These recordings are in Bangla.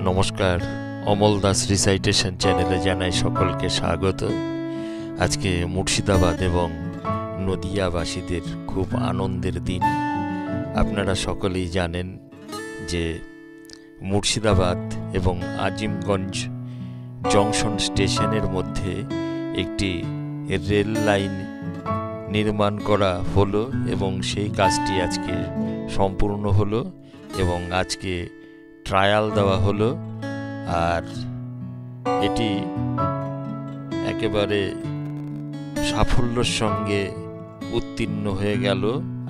নমস্কার, অমল দাস রিসাইটেশন চ্যানেলে জানাই সকলকে স্বাগত। আজকে মুর্শিদাবাদ এবং নদিয়াবাসীদের খুব আনন্দের দিন। আপনারা সকলেই জানেন যে মুর্শিদাবাদ এবং আজিমগঞ্জ জংশন স্টেশনের মধ্যে একটি রেল লাইন নির্মাণ করা হলো এবং সেই কাজটি আজকে সম্পূর্ণ হলো এবং আজকে ট্রায়াল দেওয়া হলো। আর এটি একেবারে সাফল্যের সঙ্গে উত্তীর্ণ হয়ে গেল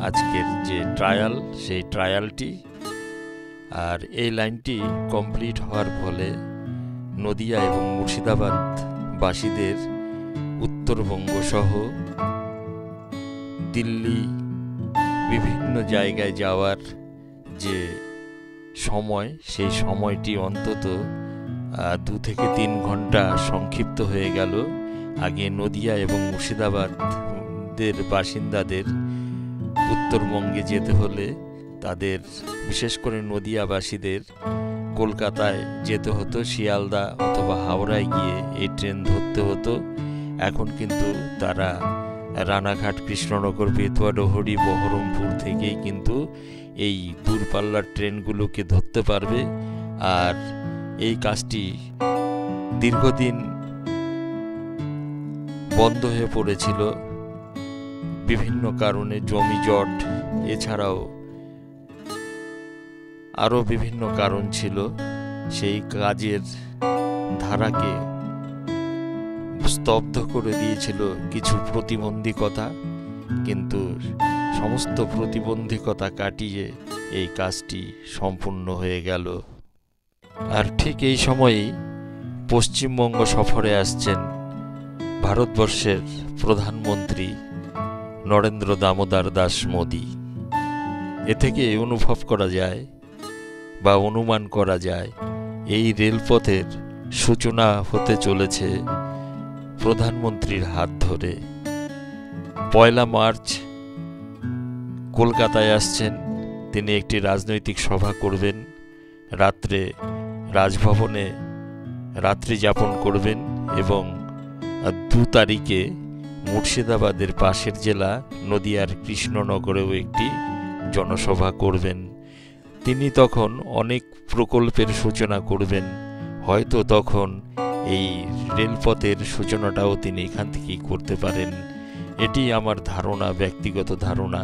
আজকের যে ট্রায়াল, সেই ট্রায়ালটি। আর এই লাইনটি কমপ্লিট হওয়ার ফলে নদিয়া এবং মুর্শিদাবাদ বাসীদের উত্তরবঙ্গ সহ দিল্লি বিভিন্ন জায়গায় যাওয়ার যে সময়, সেই সময়টি অন্তত 2 থেকে 3 ঘন্টা সংক্ষিপ্ত হয়ে গেল। আগে নদিয়া এবং মুর্শিদাবাদের বাসিন্দাদের উত্তরবঙ্গে যেতে হলে তাদের, বিশেষ করে নদিয়াবাসীদের, কলকাতায় যেতে হতো, শিয়ালদা অথবা হাওড়ায় গিয়ে এই ট্রেন ধরতে হতো। এখন কিন্তু তারা রানাঘাট, কৃষ্ণনগর, বেতুয়াডহরি, বহরমপুর থেকেই কিন্তু এই দূরপাল্লার ট্রেনগুলোকে ধরতে পারবে। আর এই কাজটি দীর্ঘদিন বন্ধ হয়ে পড়েছিল বিভিন্ন কারণে, জমি জট, এছাড়াও আরও বিভিন্ন কারণ ছিল। সেই কাজের ধারাকে স্তব্ধ করে দিয়েছিল কিছু প্রতিবন্ধকতা, কিন্তু সমস্ত প্রতিবন্ধকতা কাটিয়ে এই কাজটি সম্পূর্ণ হয়ে গেল। আর ঠিক এই সময়েই পশ্চিমবঙ্গ সফরে আসছেন ভারতবর্ষের প্রধানমন্ত্রী নরেন্দ্র দামোদর দাস মোদী। এ থেকে অনুভব করা যায় বা অনুমান করা যায় এই রেলপথের সূচনা হতে চলেছে প্রধানমন্ত্রীর হাত ধরে। 1 মার্চ কলকাতায় আসছেন, তিনি একটি রাজনৈতিক সভা করবেন, রাত্রে রাজভবনে রাত্রি যাপন করবেন এবং 2 তারিখে মুর্শিদাবাদের পাশের জেলা নদিয়ার কৃষ্ণনগরেও একটি জনসভা করবেন। তিনি তখন অনেক প্রকল্পের সূচনা করবেন। হয়তো তখন এই রেলপথের সূচনাটাও তিনি এখান থেকেই করতে পারেন। এটি আমার ধারণা, ব্যক্তিগত ধারণা।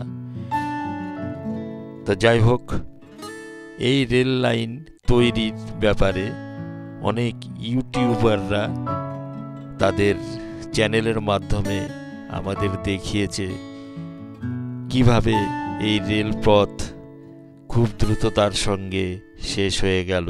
তো যাই হোক, এই রেল লাইন তৈরির ব্যাপারে অনেক ইউটিউবাররা তাদের চ্যানেলের মাধ্যমে আমাদের দেখিয়েছে কিভাবে এই রেলপথ খুব দ্রুততার সঙ্গে শেষ হয়ে গেল।